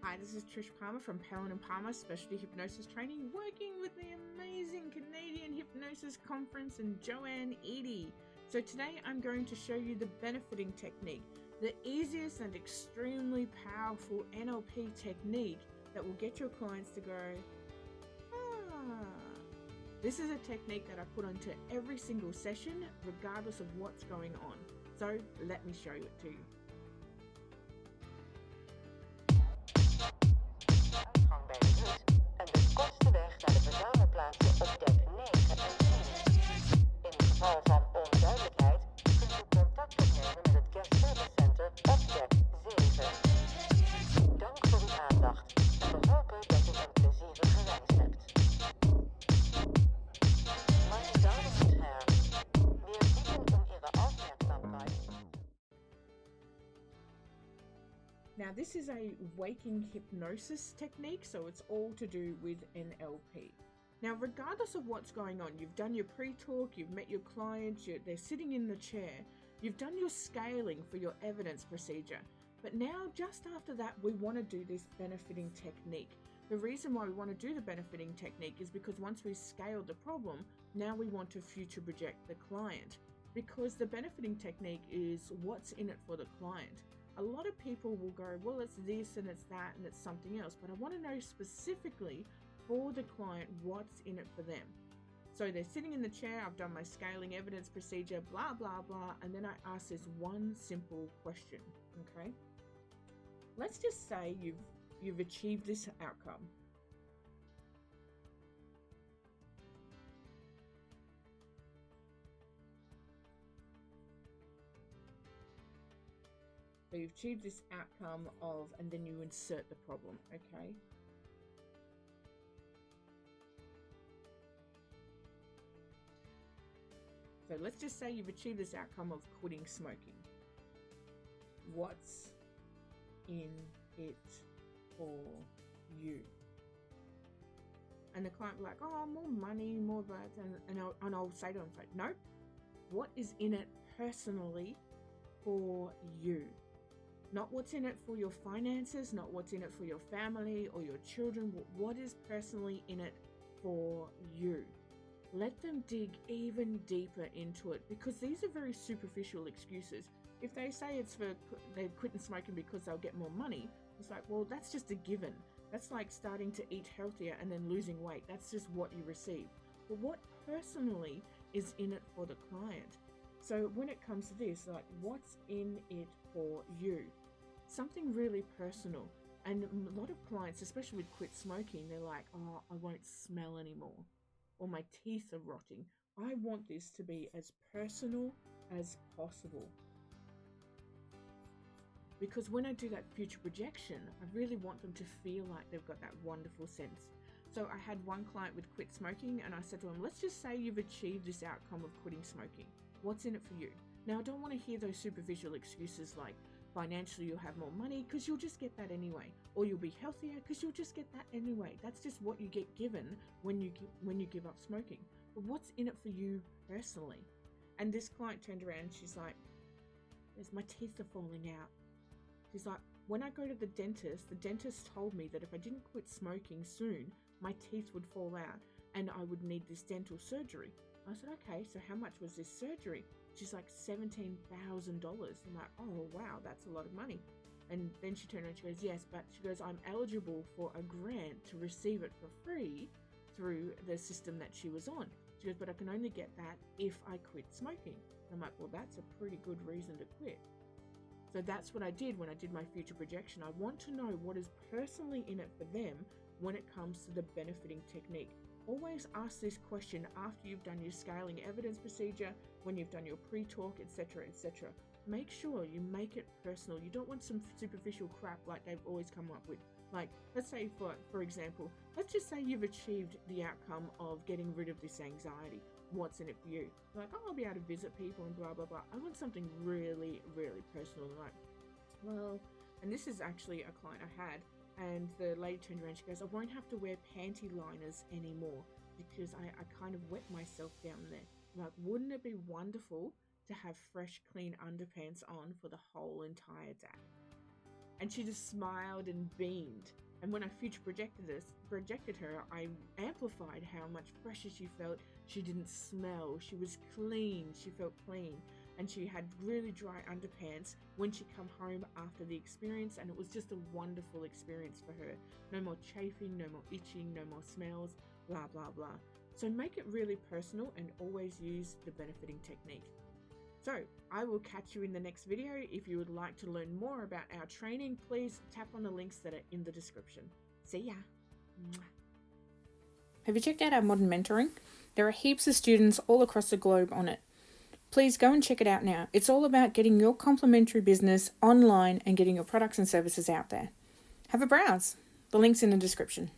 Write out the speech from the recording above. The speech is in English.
Hi, this is Trish Palmer from Palin & Palmer Specialty Hypnosis Training, working with the amazing Canadian Hypnosis Conference and Joanne Edie. So today I'm going to show you the benefiting technique, the easiest and extremely powerful NLP technique that will get your clients to go, This is a technique that I put onto every single session, regardless of what's going on. So let me show it to you. Uitgang bij de hut en de kortste weg naar de verzamelplaatsen op dek 9 en 10. In geval van onduidelijkheid kunt u contact opnemen met het Guest Service Center op dek 7. Dank voor uw aandacht en we hopen dat u een plezierige reis hebt. Meine Damen und Herren, wir bitten Ihre Aufmerksamkeit. Now this is a waking hypnosis technique, so it's all to do with NLP. Now regardless of what's going on, you've done your pre-talk, you've met your client, they're sitting in the chair, you've done your scaling for your evidence procedure, but now just after that we want to do this benefiting technique. The reason why we want to do the benefiting technique is because once we've scaled the problem, now we want to future project the client, because the benefiting technique is what's in it for the client. A lot of people will go, well, it's this and it's that and it's something else, but I want to know specifically for the client what's in it for them. So they're sitting in the chair, I've done my scaling evidence procedure, blah, blah, blah, and then I ask this one simple question, okay? Let's just say you've achieved this outcome. So you've achieved this outcome of, and then you insert the problem, okay? So let's just say you've achieved this outcome of quitting smoking. What's in it for you? And the client will be like, oh, more money, more that, and I'll say to them, like, no, what is in it personally for you? Not what's in it for your finances, not what's in it for your family or your children, but what is personally in it for you. Let them dig even deeper into it, because these are very superficial excuses. If they say it's for they're quitting smoking because they'll get more money, it's like, well, that's just a given. That's like starting to eat healthier and then losing weight. That's just what you receive. But what personally is in it for the client? So when it comes to this, like, what's in it for you? Something really personal. And a lot of clients, especially with quit smoking, they're like, oh, I won't smell anymore, or my teeth are rotting. I want this to be as personal as possible. Because when I do that future projection, I really want them to feel like they've got that wonderful sense. So I had one client with quit smoking, and I said to him, let's just say you've achieved this outcome of quitting smoking. What's in it for you? Now, I don't want to hear those superficial excuses like financially you'll have more money because you'll just get that anyway, or you'll be healthier because you'll just get that anyway. That's just what you get given when you give up smoking. But what's in it for you personally? And this client turned around and she's like, my teeth are falling out. She's like, when I go to the dentist told me that if I didn't quit smoking soon, my teeth would fall out and I would need this dental surgery. I said, okay, so how much was this surgery? She's like, $17,000. I'm like, oh, wow, that's a lot of money. And then she turned around and she goes, yes, but she goes, I'm eligible for a grant to receive it for free through the system that she was on. She goes, but I can only get that if I quit smoking. I'm like, well, that's a pretty good reason to quit. So that's what I did when I did my future projection. I want to know what is personally in it for them when it comes to the benefiting technique. Always ask this question after you've done your scaling evidence procedure, when you've done your pre-talk, etc., etc. Make sure you make it personal. You don't want some superficial crap like they've always come up with. Like, let's say, for example, let's just say you've achieved the outcome of getting rid of this anxiety. What's in it for you? Like, oh, I'll be able to visit people and blah, blah, blah. I want something really, really personal. Like, well, and this is actually a client I had. And the lady turned around, she goes, I won't have to wear panty liners anymore because I kind of wet myself down there. I'm like, wouldn't it be wonderful to have fresh, clean underpants on for the whole entire day? And she just smiled and beamed. And when I future projected her, I amplified how much fresher she felt. She didn't smell. She was clean. She felt clean. And she had really dry underpants when she come home after the experience. And it was just a wonderful experience for her. No more chafing, no more itching, no more smells, blah, blah, blah. So make it really personal and always use the benefiting technique. So I will catch you in the next video. If you would like to learn more about our training, please tap on the links that are in the description. See ya. Mwah. Have you checked out our modern mentoring? There are heaps of students all across the globe on it. Please go and check it out now. It's all about getting your complementary business online and getting your products and services out there. Have a browse. The link's in the description.